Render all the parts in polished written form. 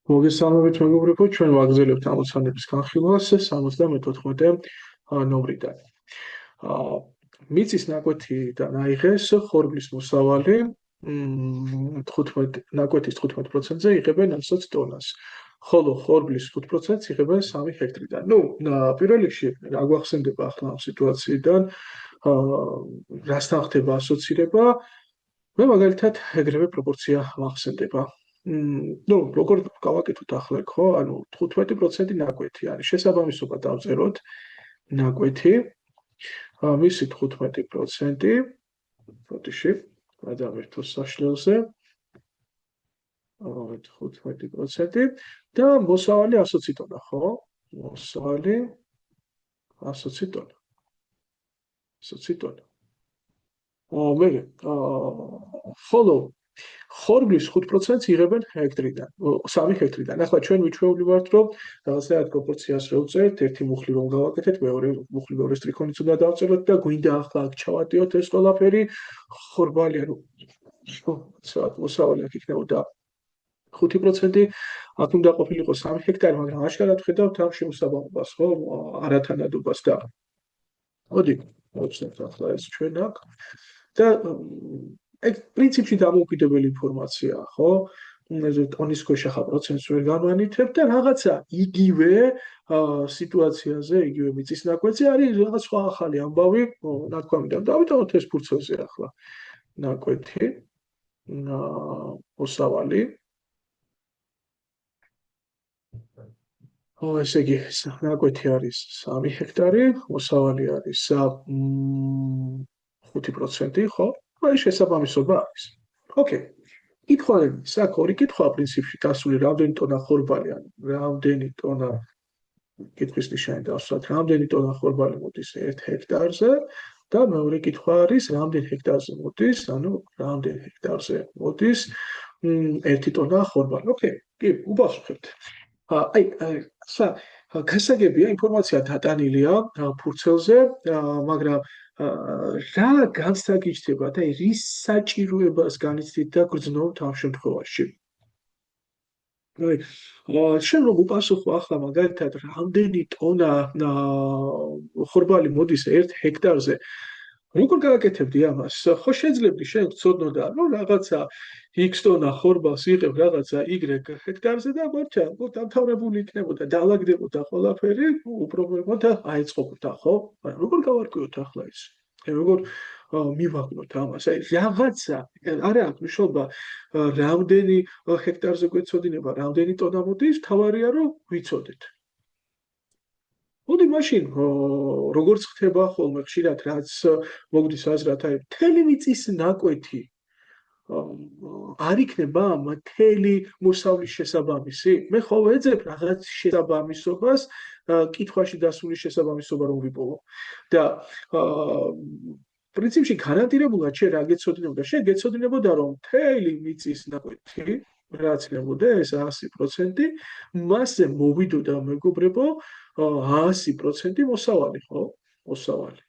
მოგესალმებით მეგობრებო, ჩვენ ვაგრძელებთ ამოცანების განხილვას 74 ნომრიდან. მიწის ნაკვეთიდან აიღეს ხორბლის მოსავალი 15 ნაკვეთის 15%-ზე იღებენ 120 ტონას. ხოლო ხორბლის 5%-ს იღებენ 3 ჰექტრიდან. პირველ რიგში რა გვახსენდება ახლა ამ სიტუაციიდან, რასთან ხდება ასოცირება? მე მაგალითად ეგრევე პროპორცია მახსენდება. როგორ გავაკეთოთ ახლა, ხო? ანუ 15% ნაკვეთი არის. შესაბამისობა დავწეროთ ნაკვეთი, მისი 15%, ფოტოში, გადავერთო საშლელზე. 15% და მოსავალი 120 ტონა, ხო? მოსავალი 120 ტონა. 120 ტონა. ხოლო ხორბლის 5%-ს იღებენ ჰექტრიდან, 3 ჰექტრიდან. ახლა ჩვენ ვიჩვეული ვართ, რომ რაღაცნაირად პროპორციას რო ვწერთ, ერთი მუხლი რომ გავაკეთეთ, მეორე მუხლი მეორე სტრიქონიც უნდა დავწეროთ და გვინდა ახლა აქ ჩავატიოთ ეს ყველაფერი ხორბალი, ანუ მოსავალი აქ იქნებოდა 5%, აქ უნდა ყოფილიყო 3 ჰექტარი, მაგრამ აშკარად ხედავთ ამ შემოსაბამობას, ხო? არათანადობას და მოდი, მოვხსნათ ახლა ეს ჩვენ აქ და ეგ პრინციპში დამოუკიდებელი ინფორმაციაა, ხო? ტონის ქვეშ ახლა პროცენტს ვერ განვანითებ და რაღაცა იგივე სიტუაციაზე, იგივე მიწის ნაკვეთზე არის რაღაც სხვა ახალი ამბავი, ნათქვამიდან. დავიტანოთ ეს ფურცელზე ახლა. ნაკვეთი, მოსავალი. ესე იგი, ნაკვეთი არის 3 ჰექტარი, მოსავალი არის 5%, ხო? აი შესაბამისობა არის. ოკეი. კითხვა არის, აქ ორი კითხვა პრინციპში დასული, რამდენი ტონა ხორბალი, ანუ რამდენი ტონა კითხვის ნიშანი დავსვათ, რამდენი ტონა ხორბალი მოდის 1 ჰექტარზე და მეორე კითხვა არის, რამდენი ჰექტარზე მოდის, ანუ რამდენი ჰექტარზე მოდის 1 ტონა ხორბალი. ოკეი, კი, უპასუხებთ. აი, გასაგებია ინფორმაცია დატანილია ფურცელზე, მაგრამ რა განსაგიჩნდება და რის საჭიროებას განიცდით და გრძნობთ ამ შემთხვევაში? შენ რომ უპასუხო ახლა მაგალითად რამდენი ტონა ხორბალი მოდის 1 ჰექტარზე, როგორ გააკეთებდი ამას? ხო შეძლებდი შენ გწოდნოდა, რომ რაღაცა X ტონა ხორბალს იღებ რაღაცა Y ჰექტარზე და მოიცა, დამთავრებული იქნებოდა, დაალაგდებოდა ყველაფერი, უპრობლემო და აეწყობოდა, ხო? როგორ გავარკვიოთ ახლა ეს? როგორ მივაგნოთ ამას? აი რაღაცა არა აქვს მნიშვნელობა რამდენი ჰექტარზე გვეცოდინება, რამდენი ტონა მოდის, თავარია რომ ვიცოდეთ. მოდი მაშინ როგორც ხდება ხოლმე ხშირად რაც მოგდის აზრად, აი მთელი მიწის ნაკვეთი არ იქნება მთელი მოსავლის შესაბამისი? მე ხო ვეძებ რაღაც შესაბამისობას, კითხვაში დასული შესაბამისობა რომ ვიპოვო. და პრინციპში გარანტირებულად შენ რა გეცოდინებოდა? შენ გეცოდინებოდა რომ მთელი მიწის ნაკვეთი რაც იქნებოდა ეს 100%, მასზე მოვიდოდა მეგობრებო 100% მოსავალი, ხო? მოსავალი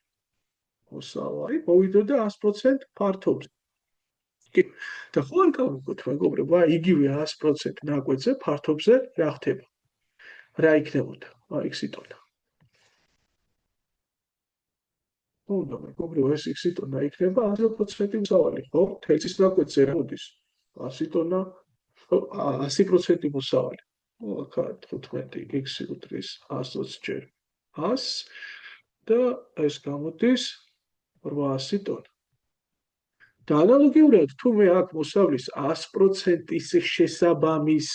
მოვიდოდა 100% ფართობზე. და ხო არ გავიგოთ მეგობრებო, იგივე 100% ნაკვეთზე ფართობზე რა ხდება? რა იქნებოდა? X ტონა. უნდა მეგობრებო, ეს X ტონა იქნება 100% მოსავალი, ხო? თელცის ნაკვეთზე მოდის 100 ტონა, 100% მოსავალი. აქ 15 X უდრის 120 ჯერ 100 და ეს გამოდის 800 ტონა. და ანალოგიურად, თუ მე აქ მოსავლის 100%-ის შესაბამის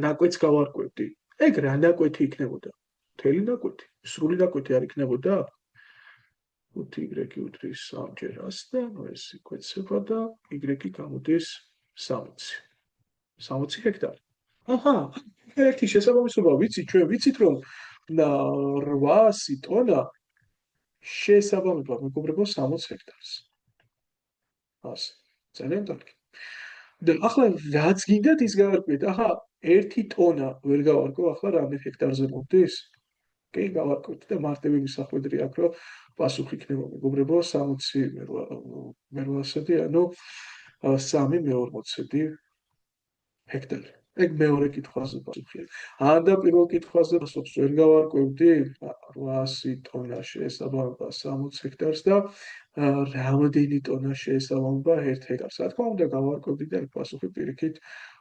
ნაკვეთს გავარკვევდი, ეგ რა ნაკვეთი იქნებოდა? მთელი ნაკვეთი, სრული ნაკვეთი არ იქნებოდა? 5Y უდრის 3 ჯერ 100 და ეს იკვეცება და Y გამოდის 60. 60 ჰექტარი. აჰა, ერთი შესაბამისობა ვიცით, ჩვენ ვიცით რომ 800 ტონა შესაბამება მეგობრებო 60 ჰექტარს. ასე, ძალიან კარგი. და ახლა რაც გინდათ ის გავარკვიეთ. აჰა, 1 ტონა ვერ გავარკვევ, ახლა რამდენ ჰექტარზე მოდის? კი, გავარკვევთ და მარტივი მისახვედრი აქვს, რომ პასუხი იქნება მეგობრებო 60 მე 800-დი, ანუ 3 მე 40-დი ჰექტარი. ეგ მეორე კითხვაზე პასუხია. და პირველ კითხვაზე პასუხს ვერ გავარკვევდი, 800 ტონა შეესაბამება 60 ჰექტარს და რამდენი ტონა შეესაბამება 1 ჰექტარს. რა თქმა უნდა, გავარკვევდი და პასუხი პირიქით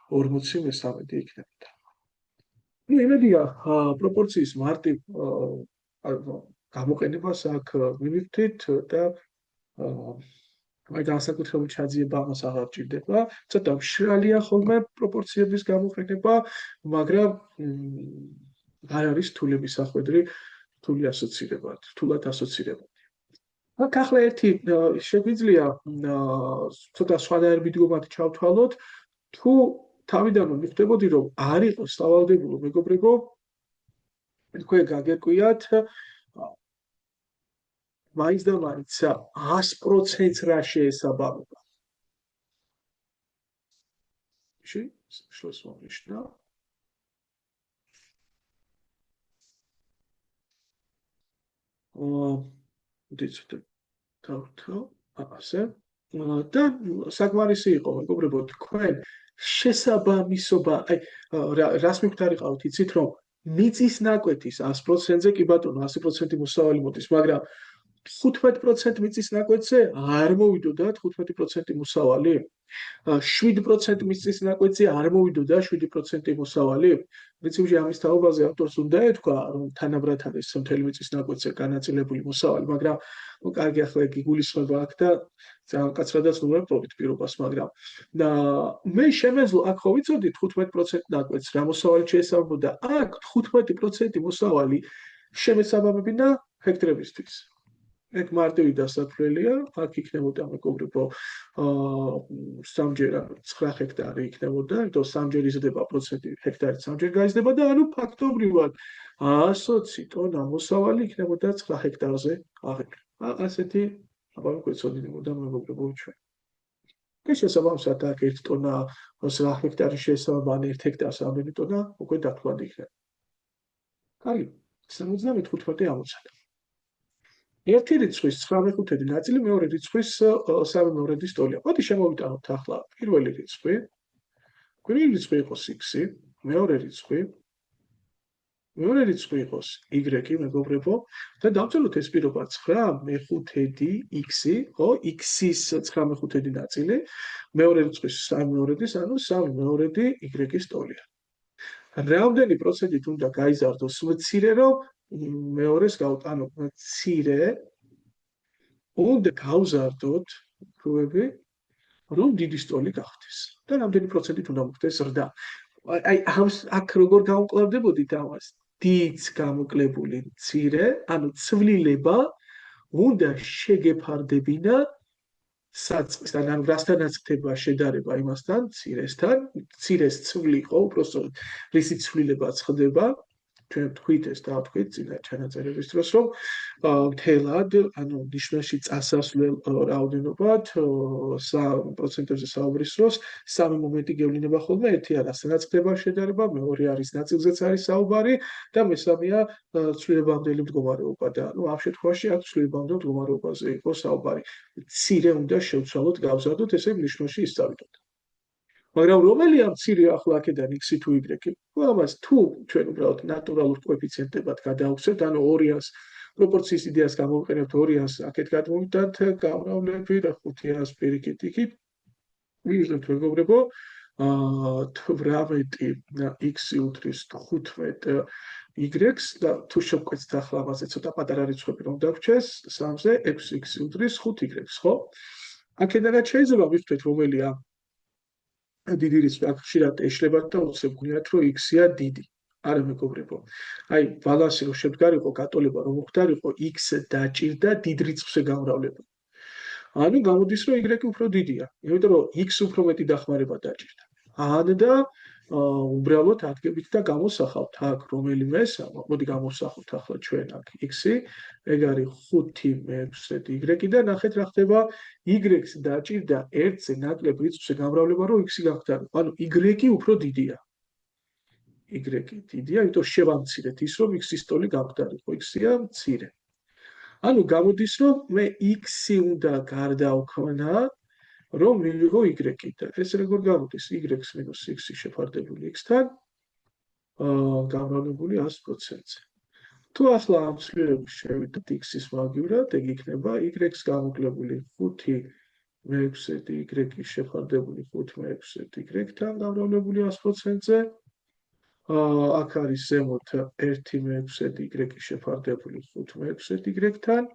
43 იქნებოდა. იმედია, პროპორციის მარტივ გამოყენებას აქ მივხვდით და განსაკუთრებული ჩაძიება ამას აღარ ჭირდება. ცოტა მშრალია ხოლმე პროპორციების გამოყენება, მაგრამ არ არის რთულების სახვედრი, რთული ასოცირება, რთულად ასოცირება. აქ ახლა ერთი შეგვიძლია ცოტა სხვადასხვა მიდგომად ჩავთვალოთ, თუ თავიდანვე მიხვდებოდი, რომ არ იყო სავალდებულო მეგობრებო, თქვენ გაგეკვიათ მაინც და მაინც 100%-ს რა შეესაბამება. შლოს მომიშნა. დიცოთ თავთავ ასე. და საკმარისი იყო, მეგობრებო, თქვენ შესაბამისობა, რას მივხვდარიყავით, იცით რომ მიწის ნაკვეთის 100%-ზე კი ბატონო 100% მოსავალი მოდის, მაგრამ 15% მიწის ნაკვეთზე არ მოვიდოდა 15% მოსავალი. 7% მიწის ნაკვეთზე არ მოვიდოდა 7% მოსავალი. პრინციპში ამის თაობაზე ავტორს უნდა ეთქვა, რომ თანაბრად არის მთელი მიწის ნაკვეთზე განაწილებული მოსავალი, მაგრამ კარგი ახლა იგი გულისხმობა აქ და ძალიან კაცრადაც ვუყურებთ პირობას, მაგრამ და მე შემეძლო აქ ხო ვიცოდი 15% ნაკვეთს რა მოსავალი შეესაბამებოდა, აქ 15% მოსავალი შემესაბამებინა ჰექტრებისთვის. ეგ მარტივი დასათვლელია, აქ იქნებოდა მეგობრებო, სამჯერ 9 ჰექტარი იქნებოდა, იმიტომ სამჯერ იზრდება პროცენტი, ჰექტარი სამჯერ გაიზრდება და ანუ ფაქტობრივად 120 ტონა მოსავალი იქნებოდა 9 ჰექტარზე აღებული. ასეთი აბა გვეცოდინებოდა მეგობრებო ჩვენ. ეს შესაბამისად აქ 1 ტონა 9 ჰექტარი შეესაბამება 1 ჰექტარს რამდენი ტონა უკვე დათვლად იქნება. კარგი, 75 ამოცანა. ერთი რიცხვის 9/5 ნაწილი, მეორე რიცხვის 3/2 ტოლია. მოდი შემოვიტანოთ ახლა პირველი რიცხვი. პირველი რიცხვი იყოს x, მეორე რიცხვი იყოს y, მეგობრებო, და დავწეროთ ეს პირობა 9/5 x, ხო, x-ის 9/5 ნაწილი, მეორე რიცხვის 3/2, ანუ 3/2 y-ის ტოლია. რამდენი პროცენტით უნდა გაიზარდოს მცირე, რომ მეორეს გავუტანო მცირე, უნდა გავზარდოთ პრობები, რომ დიდი სტოლი გახდეს. და რამდენი პროცენტით უნდა მოხდეს ზრდა. აი აქ როგორ გავუკლავდებოდით ამას? დიდს გამოკლებული მცირე, ანუ ცვლილება უნდა შეგეფარდებინა საწყისთან, ანუ რასთანაც ხდება შედარება იმასთან, მცირესთან, მცირეს ცვლი ხო, უბრალოდ რისი ცვლილებაც ხდება, ჩვენ ვთქვით ეს დავთქვით წინა ჩანაწერების დროს, რომ მთელად, ანუ ნიშნაში წასასვლელ რაოდენობად 3%-ზე საუბრის დროს სამი მომენტი გევლინება ხოლმე, ერთი არის რაც ხდება შედარება, მეორე არის ნაწილზეც არის საუბარი და მესამეა ცვლილებამდელი მდგომარეობა და ანუ ამ შემთხვევაში აქ ცვლილებამდელ მდგომარეობაზე იყო საუბარი. მცირე უნდა შევცვალოთ, გავზარდოთ, ესე ნიშნაში ისწავლოთ. მაგრამ რომელია მცირე ახლა აქედან x თუ y? ამას თუ ჩვენ უბრალოდ ნატურალურ კოეფიციენტებად გადავხსენთ, ანუ 200 პროპორციის იდეას გამოვიყენებთ 200 აქეთ გადმოვიდათ გამრავლები და 500 პირიქით იქით. ვიღებთ მეგობრებო, 18 x უდრის 15 y-ს და თუ შევკვეთთ ახლა ამაზე ცოტა პატარა რიცხვები რომ დაგვრჩეს, 3-ზე 6x უდრის 5y-ს, ხო? აქედანაც შეიძლება ვიხდეთ რომელია დიდი რიცხვი, აქ ხშირად ეშლებათ და უცებ გვნიათ, რომ x-ია დიდი. არა მეგობრებო. აი, ბალანსი რომ შევდგარიყო, გატოლება რომ მოხდარიყო, x დაჭირდა დიდ რიცხვზე გამრავლება. ანუ გამოდის, რომ y უფრო დიდია, იმიტომ რომ x უფრო მეტი დახმარება დაჭირდა. ან და უბრალოდ ადგებით და გამოსახავთ აქ რომელიმეს, მოდი გამოსახოთ ახლა ჩვენ აქ x-ი, ეგ არის 5 y და ნახეთ რა ხდება, y-ს დაჭირდა 1-ზე ნაკლებ რიცხვზე გამრავლება, რომ x-ი გახდარიყო. ანუ y უფრო დიდია. y დიდია, იმიტომ შევამცირეთ ის, რომ x-ის ტოლი გამხდარიყო, x-ია მცირე. ანუ გამოდის, რომ მე x-ი უნდა გარდავქმნა რომ მივიღო y და ეს როგორ გამოდის y მინუს x შეფარდებული x-თან გამრავლებული 100%-ზე. თუ ახლა ამ ცვლილებას შევიდეთ x-ის მაგივრად, ეგ იქნება y-ს გამოკლებული 5 y შეფარდებული 5 y-თან გამრავლებული 100%-ზე. აქ არის ზემოთ 1 y შეფარდებული 5 y-თან.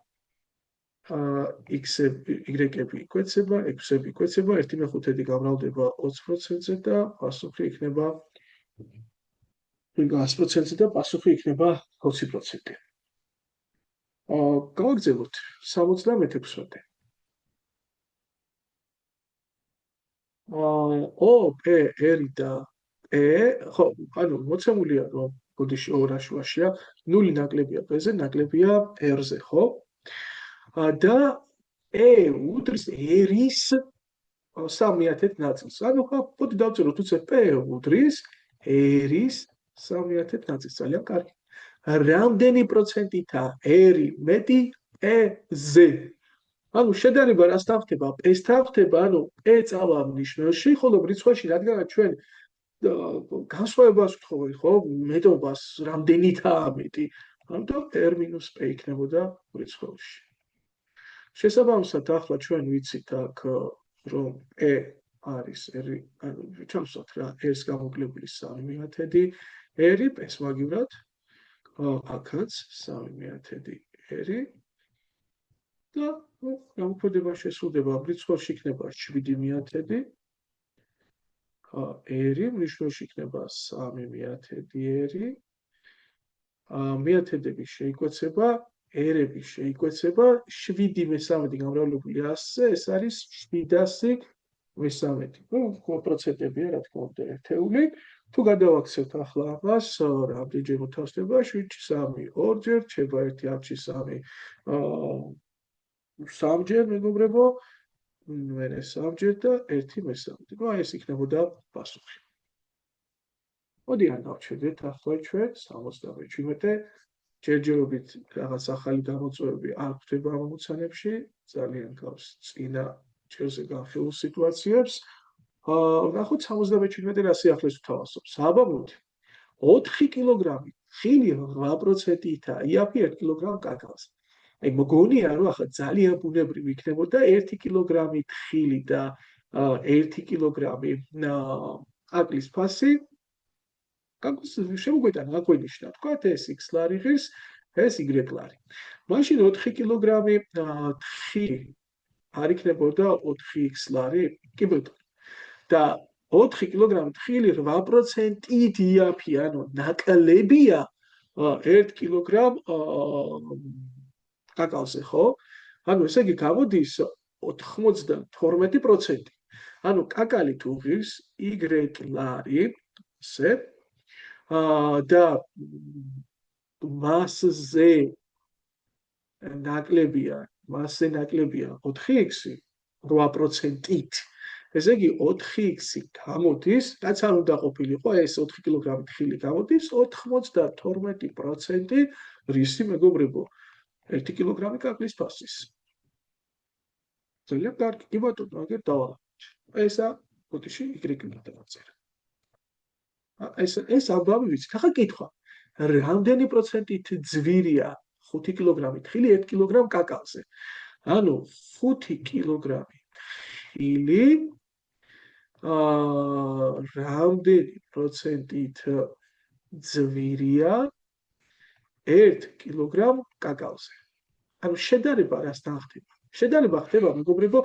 y-ები იკვეცება, x-ები იკვეცება, 1/5 გამრავლდება 20%-ზე და პასუხი იქნება 100%-ზე და პასუხი იქნება 20%. გავაგრძელოთ 76-ე. O, P, R და E, ხო, ანუ მოცემულია რომ ბოდიში ორაშუაშია, 0 ნაკლებია P-ზე, ნაკლებია R-ზე, ხო? და E უდრის R-ის 3/10 ნაწილს. ანუ ხო, ბოდი დავწეროთ უცებ P უდრის R-ის 3/10 ნაწილს. ძალიან კარგი. რამდენი პროცენტითაა R მეტი P-ზე? ანუ შედარება რასთან ხდება? P-სთან ხდება, ანუ P წავა მნიშვნელში, ხოლო რიცხვაში რადგანაც ჩვენ განსხვავებას ვთხოვეთ, ხო? მეტობას რამდენითაა მეტი? ამიტომ R-P იქნებოდა რიცხვებში. შესაბამისად, ახლა ჩვენ ვიცით აქ რომ E არის R, ანუ ჩავსვათ რა, R-ს გამოკლებული 3/10, R P-ს მაგივრად აქაც 3/10 R და გამოქვედება შესრულდება რიცხვებში იქნება 7/10 R მნიშვნელში იქნება 3/10 R მეათედები შეიკვეცება R-ები შეიკვეცება 7/13 გამრავლებული 100-ზე ეს არის 7/13. ნუ პროცენტებია რა თქმა უნდა ერთეული. თუ გადავაქცევთ ახლა ამას, რამდენჯერ მოთავსდება 7-3 ორჯერ, რჩება 1-3 სამჯერ მეგობრებო, მერე სამჯერ და 1/3. ნუ აი ეს იქნებოდა პასუხი. მოდი არ დავჩერდეთ ახლა ჩვენ 77-ე. ჯერჯერობით რაღაც ახალი გამოწვევები არ ხდება ამ ამოცანებში, ძალიან გავს წინა ჯერზე განხილულ სიტუაციებს. ნახოთ 77-ე რა სიახლეს ვთავაზობ. საბამოდი 4 კილოგრამი ხილი 8%-ითაა იაფი 1 კილოგრამ კაკალზე. აი მგონია რომ ახლა ძალიან ბუნებრივი იქნებოდა 1 კილოგრამი ხილი და 1 კილოგრამი კაკლის ფასი. კაკლის შემოგვეტანა აკვენიშნა, თქვათ ეს x ლარი ღირს, ეს y ლარი. მაშინ 4 კილოგრამი ხილი არ იქნებოდა 4x ლარი? კი ბატონო. და 4 კილოგრამი ხილი 8%-ით იაფი, ანუ ნაკლებია 1 კილოგრამ კაკალზე, ხო? ანუ ესე იგი გამოდის 92%. ანუ კაკალი თუ ღირს y ლარი, ესე და მასზე ნაკლებია 4x 8%-ით. ესე იგი 4x გამოდის, რაც არ უნდა ყოფილიყო, ეს 4 კილოგრამი ხილი გამოდის 92% რისი მეგობრებო 1 კილოგრამი კაკლის ფასის. ძალიან კარგი, კი ბატონო, აგერ დავალაგეთ. ესა ბოდიში y-ი დავწერე. ეს ალბომი ვიცით. ახლა კითხვა. რამდენი პროცენტით ძვირია 5 კილოგრამი ხილი 1 კილოგრამ კაკალზე? ანუ 5 კილოგრამი ხილი რამდენი პროცენტით ძვირია 1 კილოგრამ კაკალზე? ანუ შედარება რასთან ხდება? შედარება ხდება მეგობრებო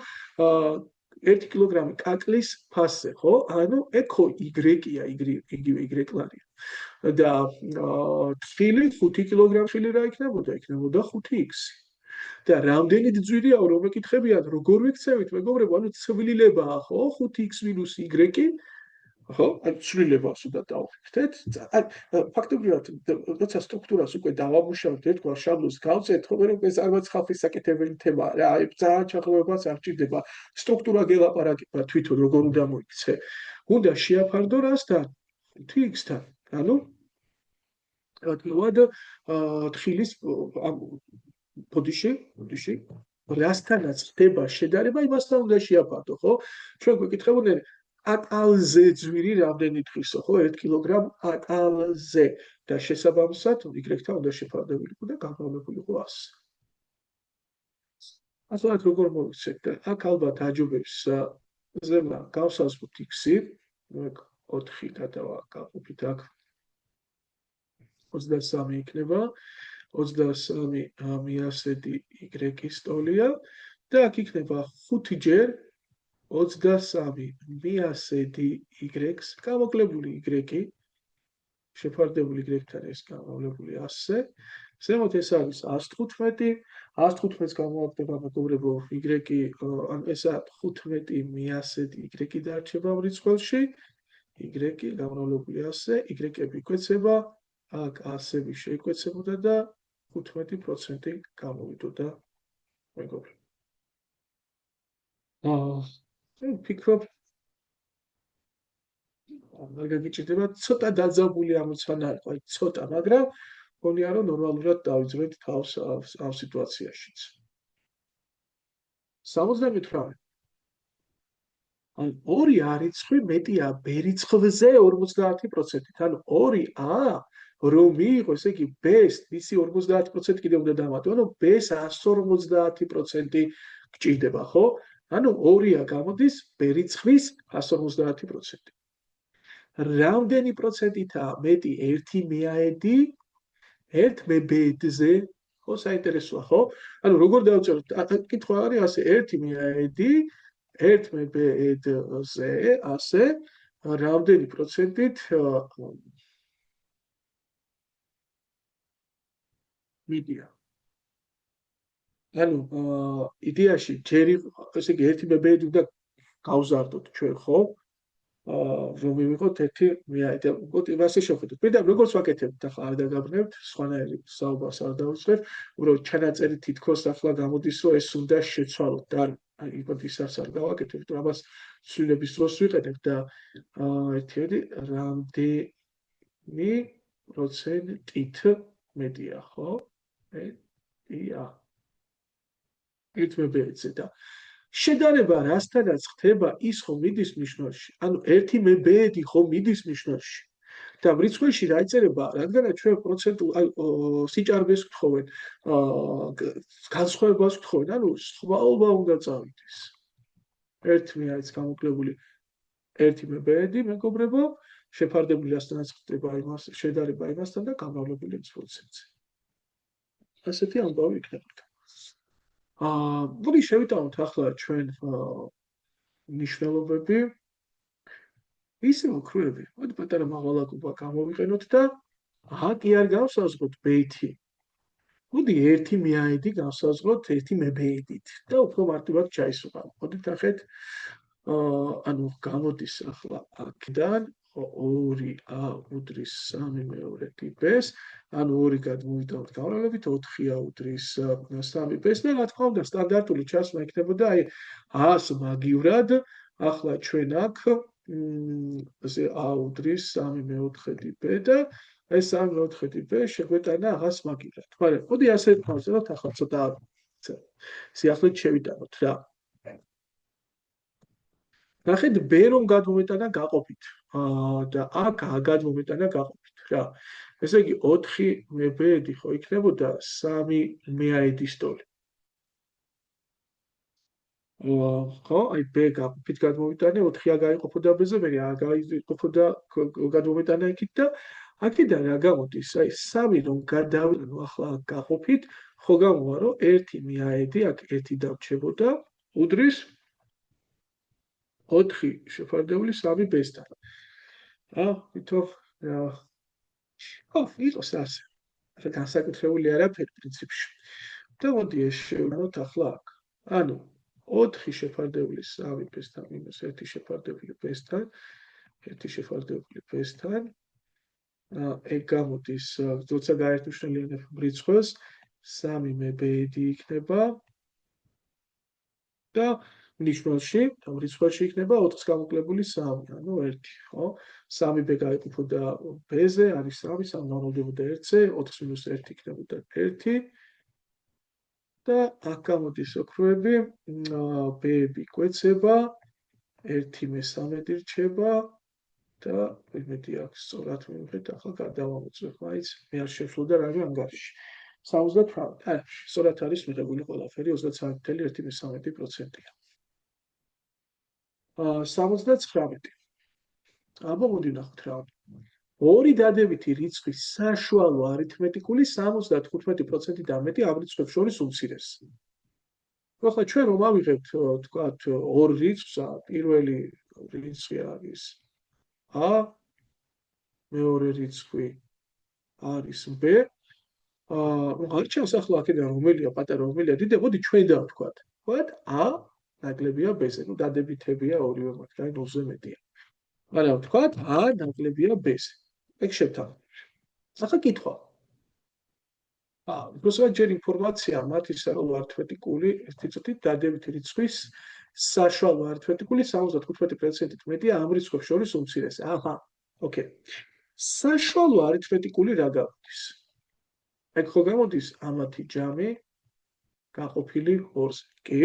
1 კილოგრამი კაკლის ფასზე, ხო? ანუ ეგ ხო y-ია, იგივე y ლარია. და ხილი 5 კილოგრამ ხილი რა იქნებოდა? იქნებოდა 5x. და რამდენით ძვირია რომ მეკითხებიან, როგორ ვიქცევით, მეგობრებო, ანუ ცვლილებაა, ხო? 5x - y, ხო? ანუ ცვლილებას უნდა დავხსნით. ფაქტობრივად, როცა სტრუქტურას უკვე დავამუშავებთ, ერთგვარ შაბლონს გავწევთ, ხო, მე ეს არც ხალხის საკეთებელი თემაა რა, აი ძალიან ჩახლობებას არ ჭირდება. სტრუქტურა გელაპარაკება თვითონ როგორ უნდა მოიქცე. უნდა შეაფარდო რასთან? 5x-თან. ანუ რა თქმა უნდა, თხილის ბოდიში რასთანაც ხდება შედარება, იმასთან უნდა შეაფართო, ხო? ჩვენ გვეკითხებოდნენ ატალზე ძვირი რამდენი თხისო, ხო? 1 კილოგრამ ატალზე და შესაბამისად Y-თან უნდა შეფარდებულიყო და გამრავლებულიყო 100. ასეთ როგორ მოვიცეთ და აქ ალბათ აჯობებს ზემა გავსაზღვროთ X-ი, 4 გადავაკავით აქ 23 იქნება, 23 მიასედი Y-ის ტოლია და აქ იქნება 5 ჯერ 23 მიასედი Y-ს გამოკლებული Y-ი შეფარდებული Y-თან ეს გამოკლებული 100-ზე. ზემოთ ეს არის 115, 115-ს გამოვაკდება მეგობრებო Y-ი, ანუ ესა 15 მიასედი Y-ი დარჩება მრიცხველში, Y-ი გამოკლებული 100-ზე, Y-ები იკვეცება, აქ 100-ები შეიკვეცებოდა და 15% გამოვიდოდა მეგობრებო. ვფიქრობ არ გაგიჭირდება ცოტა დაძაბული ამოცანა იყო, ცოტა, მაგრამ მგონია რომ ნორმალურად დავიძრეთ თავს ამ სიტუაციაშიც. 78. ან 2 არიცხვი მეტია B რიცხვზე 50%-ით, ანუ 2A რომ მიიღო, ესე იგი B-ს მისი 50% კიდევ უნდა დამატო, ანუ B-ს 150% გჭირდება, ხო? ანუ 2A გამოდის B რიცხვის 150%. რამდენი პროცენტითაა მეტი 1 მეაედი 1 მებედზე, ხო, საინტერესოა, ხო? ანუ როგორ დავწეროთ? კითხვა არის ასე, 1 მეაედი 1 მებედზე, ასე, რამდენი პროცენტით მიდია. ანუ იდეაში ჯერი, ესე იგი 1 მებედი უნდა გავზარდოთ ჩვენ, ხო? რომ მივიღოთ 1 მეაედი. ასე შევხედოთ. პირდაპირ როგორც ვაკეთებთ, ახლა არ დაგაბრუნებთ, სხვანაირი საუბარს არ დავიწყებ. უბრალოდ ჩანაწერი თითქოს ახლა გამოდის, რომ ეს უნდა შეცვალოთ და იპოთეზას არ გავაკეთებთ, რომ ამას ცვლილების დროს ვიყენებ და ერთი რამდენი პროცენტით მეტია, ხო? მეტია. 1 მებედზე და შედარება რასთანაც ხდება ის ხომ მიდის ნიშნულში, ანუ 1 მებედი ხომ მიდის ნიშნულში და მრიცხველში რა იწერება, რადგანაც ჩვენ პროცენტულ სიჭარბეს გთხოვენ, განსხვავებას გთხოვენ, ანუ სხვაობა უნდა წავიდეს. 1 მეაეც გამოკლებული 1 მებედი, მეგობრებო, შეფარდებული რასთანაც ხდება იმას, შედარება იმასთან და გამრავლებული x პროცენტზე. ასეთი ამბავი იქნებოდა. მოდი შევიტანოთ ახლა ჩვენ ნიშნულობები. ისე მოქრუები, მოდი პატარა მაღალაკობა გამოვიყენოთ და კი არ გავსაზღვროთ B-ი. მოდი 1 მეაედი გავსაზღვროთ 1 მებედით და უფრო მარტივად ჩაისვლა. მოდით ნახეთ, ანუ გამოდის ახლა აქედან 2A უდრის 3 მეორეთი B-ს, ანუ 2 გადმოვიდავთ გამრავლებით, 4A უდრის 3 B-ს და რა თქმა უნდა სტანდარტული ჩასმა იქნებოდა აი 100 მაგივრად. ახლა ჩვენ აქ ესე A უდრის 3 მეოთხედი B და ეს 3 მეოთხედი B შეგვეტანა 100 მაგივრად. მაგრამ მოდი ასე დავწეროთ ახლა ცოტა სიახლეით შევიტანოთ რა. ნახეთ B რომ გადმოვეტანა გაყოფით და აქ A გადმოვეტანა გაყოფით რა. ესე იგი 4 მებედი ხო იქნებოდა 3 მეაედის ტოლი. ხო, აი B გაყოფით გადმოვიტანე, 4-ა გაიყოფოდა B-ზე, მე A გაიყოფოდა გადმოვეტანა იქით და აქედან რა გამოდის? აი 3 რომ გადავიტანო ახლა გაყოფით, ხო გამოვა რომ 1 მეაედი აქ 1 დარჩებოდა, უდრის 4 შეფარდებული 3 B-სთან. ვითომ ხო, იყოს ასე. ასე განსაკუთრებული არაფერი პრინციპში. და მოდი ეს შევანოთ ახლა აქ. ანუ 4 შეფარდებული 3 B-სთან მინუს 1 შეფარდებული B-სთან, 1 შეფარდებული B-სთან. ეგ გამოდის, როცა გაერთმშრალიანებ მრიცხველს, 3 მებედი იქნება და ნიშნულში, მრიცხველში იქნება 4-ს გამოკლებული 3, ანუ 1, ხო? 3B გაიყოფოდა B-ზე, არის 3, 3 გამოვდებოდა 1-ზე, 4-ს მინუს 1 იქნებოდა 1. და აქ გამოდის ოქროები, ბები კვეცება, 1/13 რჩება და იმედი აქვს სწორად მივიღეთ, ახლა გადავამოწმებ, მაინც მე არ შევსრულდა რამე ანგარიში. 78. სწორად არის მიღებული ყველაფერი 33.1%-ია. 79. აბა მოდი ვნახოთ რა. ორი დადებითი რიცხვის საშუალო არითმეტიკული 75% და მეტი ამ რიცხვებს შორის უმცირესი. ახლა ჩვენ რომ ავიღებთ თქვათ ორ რიცხვს, პირველი რიცხვი არის a, მეორე რიცხვი არის b. არჩევს ახლა აქედან რომელია პატარა, რომელია დიდი, მოდი ჩვენ დავთქვათ. ვთქვათ a ნაკლებია b-ზე, ну დადებითებია ორივე მათგანი 0-ზე მეტია. მაგრამ ვთქვათ a ნაკლებია b-ზე. ეგ შევთავაზეთ. ახლა კითხვა. უბრალოდ ჯერ ინფორმაცია მათ ისა რომ არითმეტიკული ერთიწუთით დადებითი რიცხვის საშუალო არითმეტიკული 75%-ით მეტია ამ რიცხვებს შორის უმცირესი. აჰა, ოკეი. საშუალო არითმეტიკული რა გამოდის? ეგ ხო გამოდის ამათი ჯამი გაყოფილი 2-ზე. კი?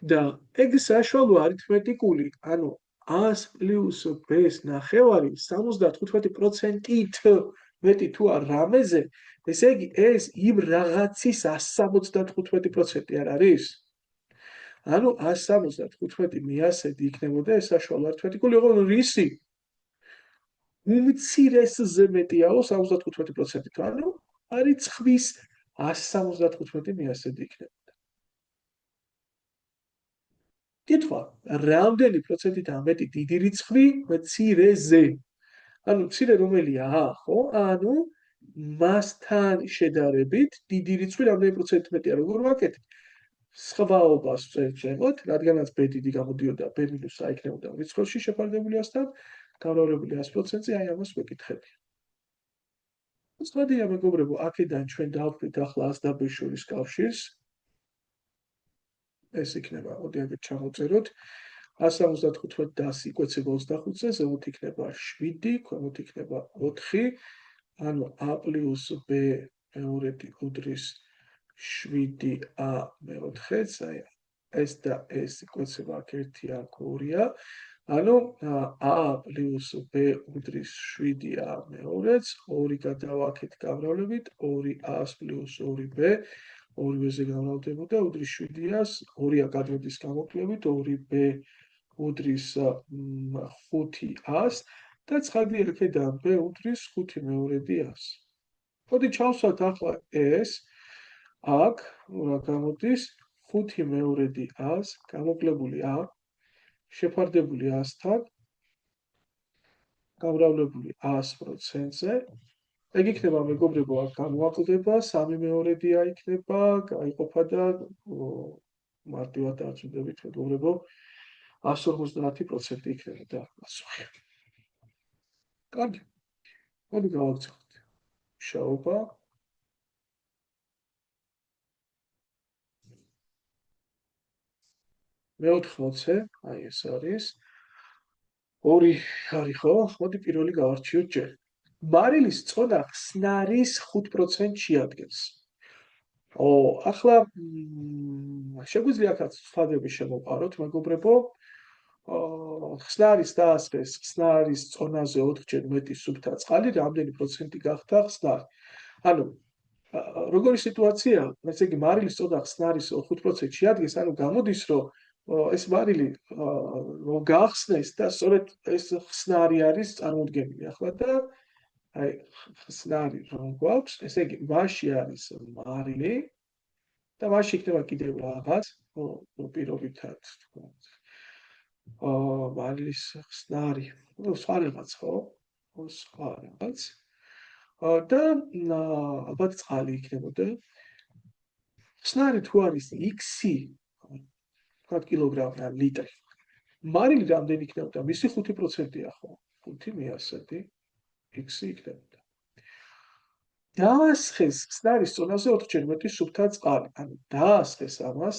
და ეგ საშუალო არითმეტიკული, ანუ 100 პლუს b-ს ნახევარი 75%-ით მეტი თუ არ რამეზე, ესე იგი ეს იმ რაღაცის 175% არ არის? ანუ 175 მიასედი იქნებოდა ეს საშუალო არითმეტიკული, ოღონდ რისი? უმცირესზე მეტიაო 75%-ით, ანუ არიცხვის 175 მიასედი იქნებოდა. კითხვა, რამდენი პროცენტით ამეტი დიდი რიცხვი მცირეზე? ანუ მცირე რომელია a, ხო? ანუ მასთან შედარებით დიდი რიცხვი რამდენი პროცენტით მეტია, როგორ ვაკეთებ? სხვაობას ვწერთ, რადგანაც b დიდი გამოდიოდა, b მინუს a იქნებოდა რიცხვებში შეფარდებული 100-თან, გამრავლებული 100%-ზე, აი ამას ვეკითხები. სწორია მეგობრებო, აქედან ჩვენ დავხვდით ახლა 100 და b შორის კავშირს. ეს იქნება, მოდი აგერ ჩავწეროთ. 175 და 100 იკვეცება 25-ზე, ზემოთ იქნება 7, ქვემოთ იქნება 4, ანუ a პლუს b მეორეთი უდრის 7a მეოთხეც, აი ეს და ეს იკვეცება აქ 1-ია, აქ 2-ია, ანუ a პლუს b უდრის 7a მეორეც, 2 გადავაქეთ გამრავლებით, 2a პლუს 2b, ორივეზე გამრავლდებოდა, უდრის 7-ას, 2-ა გადმოდის გამოკლებით, 2b უდრის 5-ას და ცხადი აქედან b უდრის 5 მეორედი 100. მოდი ჩავსვათ ახლა ეს აქ რა გამოდის 5 მეორედი 100 გამოკლებული a შეფარდებული 100-თან გამრავლებული 100%-ზე. ეგ იქნება მეგობრებო აქ გამოაკლდება 3 მეორედია იქნება, გაიყოფა და მარტივად დავწუდებით მეგობრებო 150% იქნება და პასუხი. კარგი. მოდი გავაკეთოთ. მუშაობა. მე-80, აი ეს არის. 2 არის ხო? მოდი პირველი გავარჩიოთ ჯერ. მარილის წონა ხსნარის 5% შეადგენს. ახლა შეგვიძლია აქაც ცვლადები შემოვყაროთ, მეგობრებო. ხსნარის დაასხეს ხსნარის წონაზე 4-ჯერ მეტი სუფთა წყალი, რამდენი პროცენტი გახდა ხსნარი. ანუ როგორი სიტუაცია, ესე იგი მარილის წონა ხსნარის 5% შეადგენს, ანუ გამოდის, რომ ეს მარილი რომ გაახსნეს და სწორედ ეს ხსნარი არის წარმოდგენილი ახლა და აი ხსნარი რომ გვაქვს, ესე იგი მასში არის მარილი და მასში იქნება კიდევ რაღაც, პირობითად თქვათ. მარილის ხსნარი, სხვა რაღაც ხო? სხვა რაღაც. და ალბათ წყალი იქნებოდა. ხსნარი თუ არის x-ი, თქვათ კილოგრამი ან ლიტრი. მარილი რამდენი იქნებოდა? მისი 5%-ია ხო? 5 მიასედი x-ი იქნებოდა. დაასხეს ხსნარის წონაზე 4-ჯერ მეტი სუფთა წყალი. ანუ დაასხეს ამას,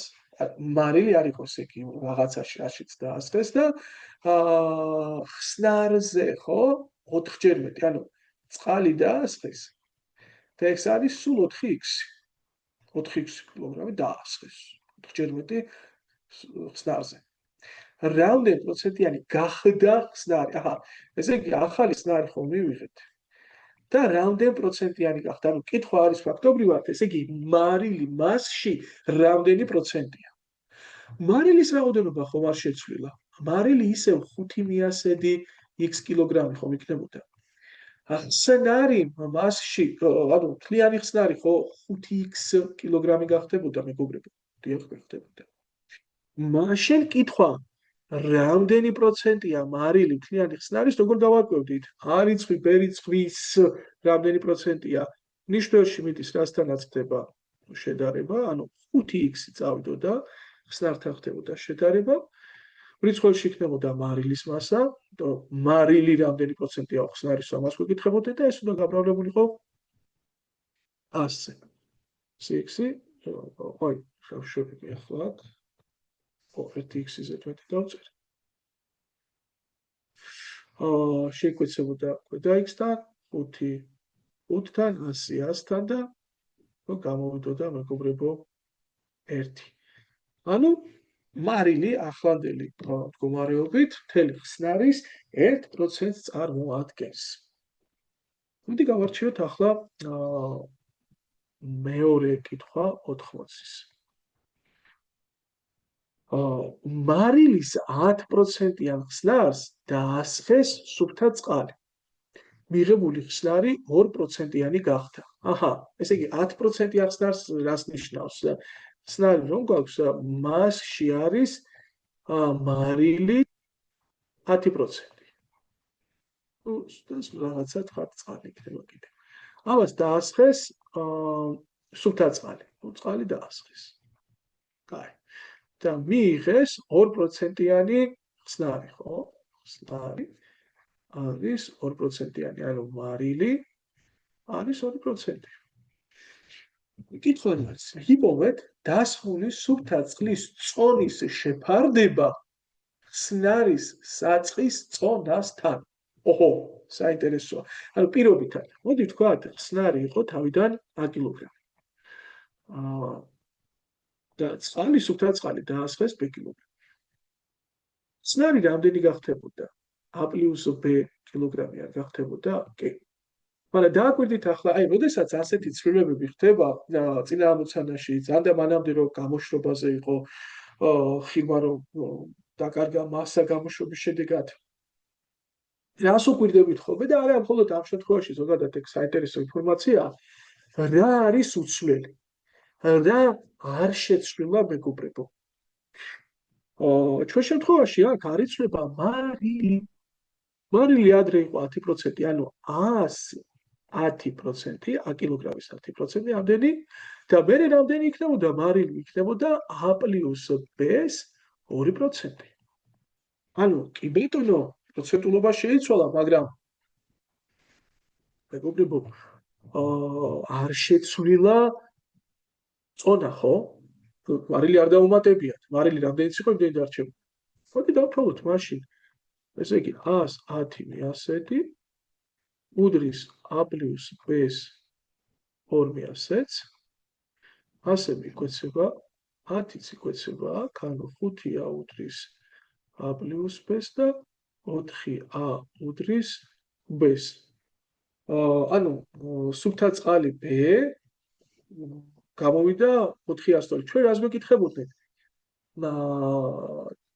მარილი არ იყოს ეგ რაღაცაში რაშიც დაასხეს და ხსნარზე ხო 4-ჯერ მეტი, ანუ წყალი დაასხეს და ეს არის სულ 4x. 4x კილოგრამი დაასხეს. 4-ჯერ მეტი ხსნარზე. რამდენი პროცენტიანი გახდა ხსნარი? აჰა, ესე იგი ახალი ხსნარი ხომ მივიღეთ. და რამდენი პროცენტიანი გახდა? ანუ კითხვა არის ფაქტობრივად, ესე იგი მარილი მასში რამდენი პროცენტია? მარილის რაოდენობა ხომ არ შეცვლილა. მარილი ისევ 5 მიასედი x კილოგრამი ხომ იქნებოდა. ხსნარი მასში, ანუ მთლიანი ხსნარი ხო 5x კილოგრამი გახდებოდა, მეგობრებო. დიახ, გახდებოდა. მაშინ კითხვა, რამდენი პროცენტია მარილი მთლიანი ხსნარის, როგორ დავარკვევდით? არიცხვი, ბერიცხვის რამდენი პროცენტია? ნიშნულში მიდის რასთანაც ხდება შედარება, ანუ 5x წავიდოდა, ხსნართან ხდებოდა შედარება. რიცხვებში იქნებოდა მარილის მასა, მარილი რამდენი პროცენტია ხსნარის, ამას ვეკითხებოდეთ და ეს უნდა გაბრავლებულიყო 100-ზე. 6-ი, ой, შევშევი ახლა. 1x-ზე მეტი დავწერ. შეგვეცებოდა ქვედა x-თან 5, 5-თან 100, 100-თან და გამოვიდოდა მეგობრებო 1. ანუ მარილი ახლანდელი მდგომარეობით მთელი ხსნარის 1%-ს წარმოადგენს. მოდი გავარჩიოთ ახლა მეორე კითხვა 80-ის. მარილის 10%-იან ხსნარს დაასხეს სუფთა წყალი. მიღებული ხსნარი 2%-იანი გახდა. აჰა, ესე იგი 10%-იან ხსნარს რას ნიშნავს? ხსნარი რომ გვაქვს, მასში არის მარილი 10%. ნუ რაღაცა თქვა წყალი იქნება კიდე. ამას დაასხეს სუფთა წყალი. ნუ წყალი დაასხეს. კაი. და მიიღეს 2%-იანი ხსნარი, ხო? ხსნარი არის 2%-იანი, ანუ მარილი არის 2%. კითხვა არის, იპოვეთ დასხული სუფთა წყლის წონის შეფარდება ხსნარის საწყის წონასთან. ოჰო, საინტერესოა. ანუ პირობითად, მოდი ვთქვათ, ხსნარი იყო თავიდან 1 კილოგრამი. და წყალი, სუფთა წყალი დაასხეს b კილოგრამი. ხსნარი რამდენი გახდებოდა? a + b კილოგრამი არ გახდებოდა? კი. მაგრამ დააკვირდით ახლა, აი, როდესაც ასეთი ცვლილებები ხდება წინა ამოცანაში, ძალიან და მანამდე რომ გამოშრობაზე იყო ხილვა რომ დაკარგა მასა გამოშრობის შედეგად. რას უკვირდებით ხოლმე და არა მხოლოდ ამ შემთხვევაში, ზოგადად ეგ საინტერესო ინფორმაცია, რა არის უცვლელი? რა არ შეცვლილა მეგობრებო? ჩვენ შემთხვევაში აქ არ იცვლება მარილი. მარილი ადრე იყო 10%, ანუ 10%, a კილოგრამის 10%, რამდენი? და მე რამდენი იქნებოდა მარილი? იქნებოდა a + b-ს 2%. ანუ კი ბეტონო, პროცენტულობა შეიცვალა, მაგრამ მეგობრებო, არ შეცვლილა წონა, ხო? მარილი არ დაუმატებიათ. მარილი რამდენიც იყო, იმდენი დარჩება. მოდი დავთვალოთ მაშინ. ესე იგი 110 მიასედი უდრის a + b-ს 200-ს, ასე მიგვეცება 10-იც იკვეცება აქ, ანუ 5-ა უდრის a + b-ს და 4a უდრის b-ს. ანუ სუფთა წყალი b გამოვიდა 400. ჩვენ რას გვეკითხებოდნენ?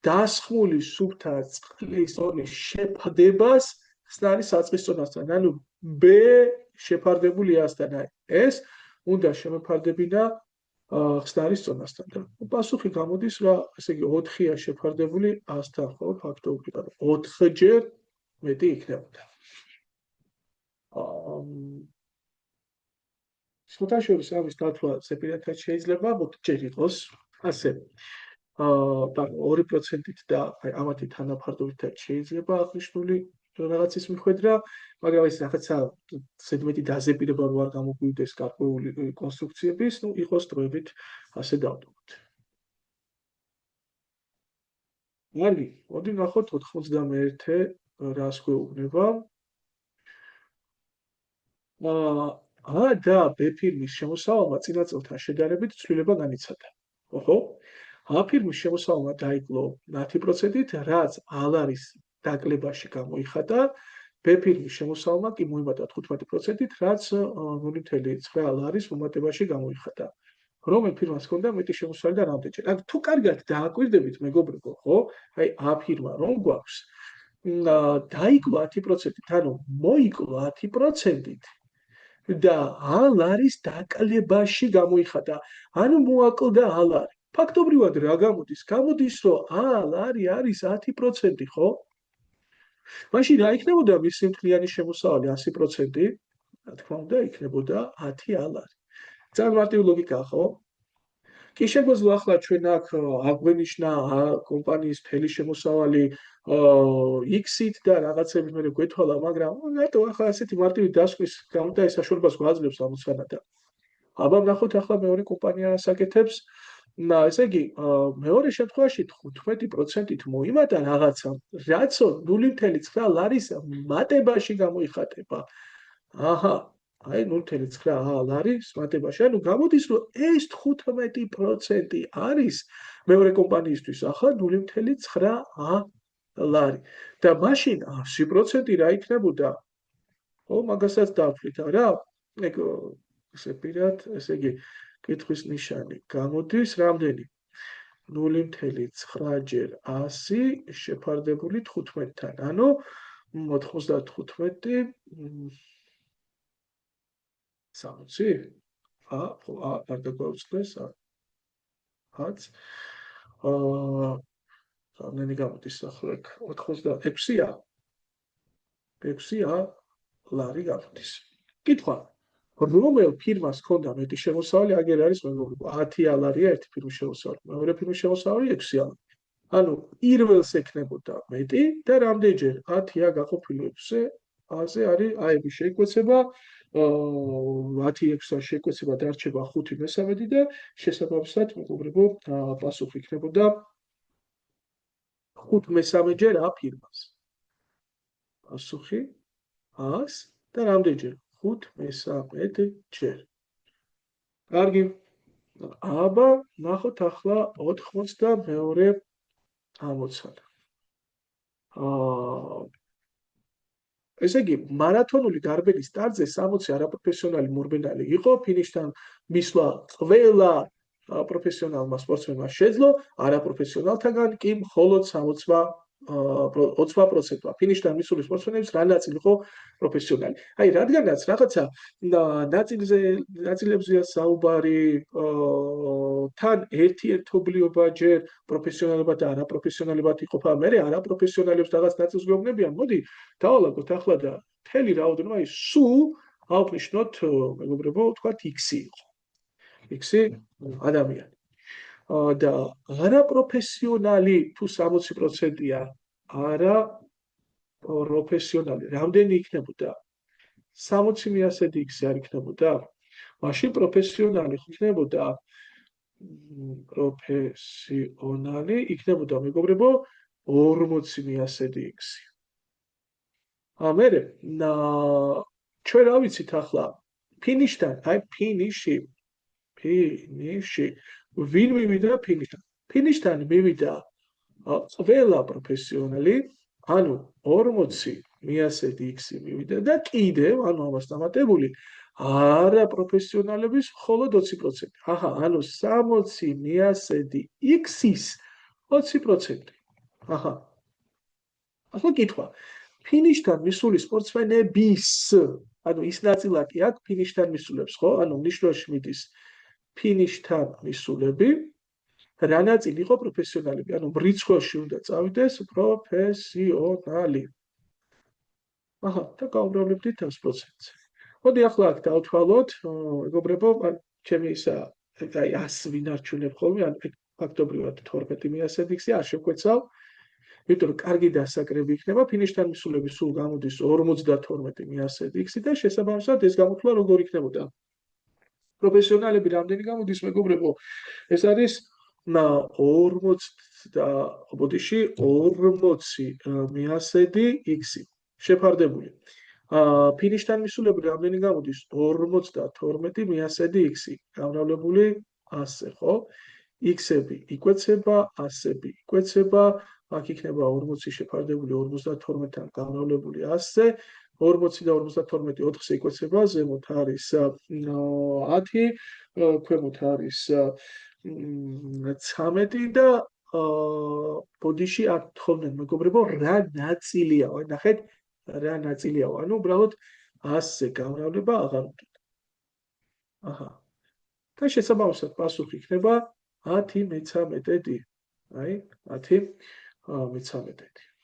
დასხმული სუფთა წყლის წონის შეფარდებას ხსნარის საწყის წონასთან, ანუ b შეფარდებული 100-თან, აი ეს უნდა შემეფარდებინა ხსნარის წონასთან. და პასუხი გამოდის რა, ესე იგი 4-ია შეფარდებული 100-თან, ხო, ფაქტობრივად 4-ჯერ მეტი იქნებოდა. სხდომაშორის ამის დათვლა ზეპირათად შეიძლება მოგჭერ იყოს ასე 2%-ით და ამათი თანაფარდობითაც შეიძლება აღნიშნული რაღაცის მიხვედრა, მაგრამ ეს რაღაცა ზედმეტი დაზეპირება რო არ გამოგვივიდეს გარკვეული კონსტრუქციების, ნუ იყოს დროებით ასე დავტოვოთ. კარგი, მოდი ნახოთ 91 რას გვეუბნება. A და B ფირმის შემოსავალმა წინა წელთან შედარებით ცვლილება განიცადა. ოჰო, A ფირმის შემოსავალმა დაიკლო 10%-ით, რაც ალარის დაკლებაში გამოიხატა, B ფირმის შემოსავალმა კი მოიმატა 15%-ით, რაც 0.9 ალარის მომატებაში გამოიხატა. რომელ ფირმას ჰქონდა მეტი შემოსავალი და რამდენჯერ? ან თუ კარგად დააკვირდებით, მეგობრებო, ხო? აი A ფირმა რომ გვაქვს, დაიკლო 10%-ით, ანუ მოიკლო 10%-ით. და ალარის დაკლებაში გამოიხატა. ანუ მოაკლდა ალარი. ფაქტობრივად რა გამოდის? გამოდის, რომ ალარი არის 10%, ხო? მაშინ რა იქნებოდა მის სიმთლიანი შემოსავალი 100%? რა თქმა უნდა, იქნებოდა 10 ალარი. ძალიან მარტივი ლოგიკაა, ხო? კი შეგვეძლო ახლა ჩვენ აქ აღვენიშნა კომპანიის მთელი შემოსავალი X-ით და რაღაცები მე გვეთვალა, მაგრამ რატო ახლა ასეთი მარტივი დასკვნის გამო და ეს საშუალებას გვაძლევს ამოცანადა. აბა ნახოთ ახლა მეორე კომპანია რას აკეთებს. ესე იგი, მეორე შემთხვევაში 15%-ით მოიმატა რაღაცა, რაც 0.9 ლარის მატებაში გამოიხატება. აჰა, აი 0.9 ლარის მატებაში. ანუ გამოდის, რომ ეს 15% არის მეორე კომპანიისთვის ახლა 0.9 ლარი. და მაშინ 100% რა იქნებოდა? ო, მაგასაც დავთვლით, არა? ეგ ესე პირად, ესე იგი, კითხვის ნიშანი გამოდის რამდენი? 0.9 ჯერ 100 შეფარდებული 15-თან. ანუ 95 60? ხო, არ დაგვაუწყდეს. 10. რამდენი გამოდის ახლა 86-ია? 6-ია ლარი გამოდის. კითხვა. რომელ ფირმას ჰქონდა მეტი შემოსავალი, აგერ არის მეგობრებო, 10 ალარია ერთი ფირმის შემოსავალი, მეორე ფირმის შემოსავალი 6 ალარი. ანუ პირველს ექნებოდა მეტი და რამდენჯერ 10-ია გაყოფილი 6-ზე, ასე არის აები შეიკვეცება, 10-6-თან შეიკვეცება დარჩება 5/13 და შესაბამისად მეგობრებო, პასუხი იქნებოდა 5/13 ჯერ A ფირმას. პასუხი 100 და რამდენჯერ? 5/13 ჯერ. კარგი. აბა, ნახოთ ახლა 82 ამოცანა. ესე იგი, მარათონული დარბენის სტარტზე 60 არაპროფესიონალი მორბენალი იყო, ფინიშთან მისვლა ყველა პროფესიონალმა სპორტსმენმა შეძლო, არაპროფესიონალთაგან კი მხოლოდ 20%-მა. ფინიშთან მისული სპორტსმენების რა ნაწილი იყო პროფესიონალი. აი, რადგანაც რაღაცა ნაწილებზეა საუბარი, თან ერთობლიობა ჯერ პროფესიონალებად და არაპროფესიონალებად იყოფა, მე არაპროფესიონალებს რაღაც ნაწილს გვეუბნებიან, მოდი დავალაგოთ ახლა და მთელი რაოდენობა ის სულ ავყნიშნოთ, მეგობრებო, თქვათ X-ი იყო. X-ი ადამიანი. და არაპროფესიონალი თუ 60%-ია, არაპროფესიონალი, რამდენი იქნებოდა? 60 X-ი არ იქნებოდა? მაშინ პროფესიონალი იქნებოდა მეგობრებო 40 X-ი. მერე ჩვენ რა ვიცით ახლა? ფინიშთან, აი ფინიში ვინ მივიდა ფინიშთან? ფინიშთან მივიდა ყველა პროფესიონალი, ანუ 40 X-ი მივიდა და კიდევ, ანუ ამას დამატებული არაპროფესიონალების მხოლოდ 20%. აჰა, ანუ 60 X-ის 20%. აჰა. ახლა კითხვა. ფინიშთან მისული სპორტსმენების, ანუ ის ნაწილაკი აქვს ფინიშთან მისულებს, ხო? ანუ ნიშნულში მიდის ფინიშთან მისულები, რა ნაწილი იყო პროფესიონალები, ანუ მრიცხველში უნდა წავიდეს პროფესიონალი. აჰა, და გავუმრავლებდით 100%-ს. მოდი ახლა აქ დავთვალოთ, მეგობრებო, ჩემი ისა, აი 100 ვინ არჩუნებ ხოლმე, ან ფაქტობრივად 12 X-ი არ შევკვეცავ. იმიტომ რომ კარგი დასაკრები იქნება, ფინიშთან მისულები სულ გამოდის 52 X-ი და შესაბამისად ეს გამოთვლა როგორ იქნებოდა? პროფესიონალები რამდენი გამოდის, მეგობრებო? ეს არის 40 X-ი შეფარდებული. ფინიშთან მისულები რამდენი გამოდის? 52 მიასედი x-ი, გამრავლებული 100-ზე, ხო? x-ები იკვეცება, 100-ები იკვეცება, აქ იქნება 40 შეფარდებული 52-დან გამრავლებული 100-ზე, 40 და 52 4-ზე იკვეცება, ზემოთ არის 10, ქვემოთ არის 13 და ბოდიში აქ თხოვდნენ მეგობრებო, რა ნაწილია, ნახეთ, რა ნაწილია, ანუ უბრალოდ 100-ზე გამრავლება აღარ უნდა. აჰა. და შესაბამისად პასუხი იქნება 10 მე-13. აი, 10 მე-13.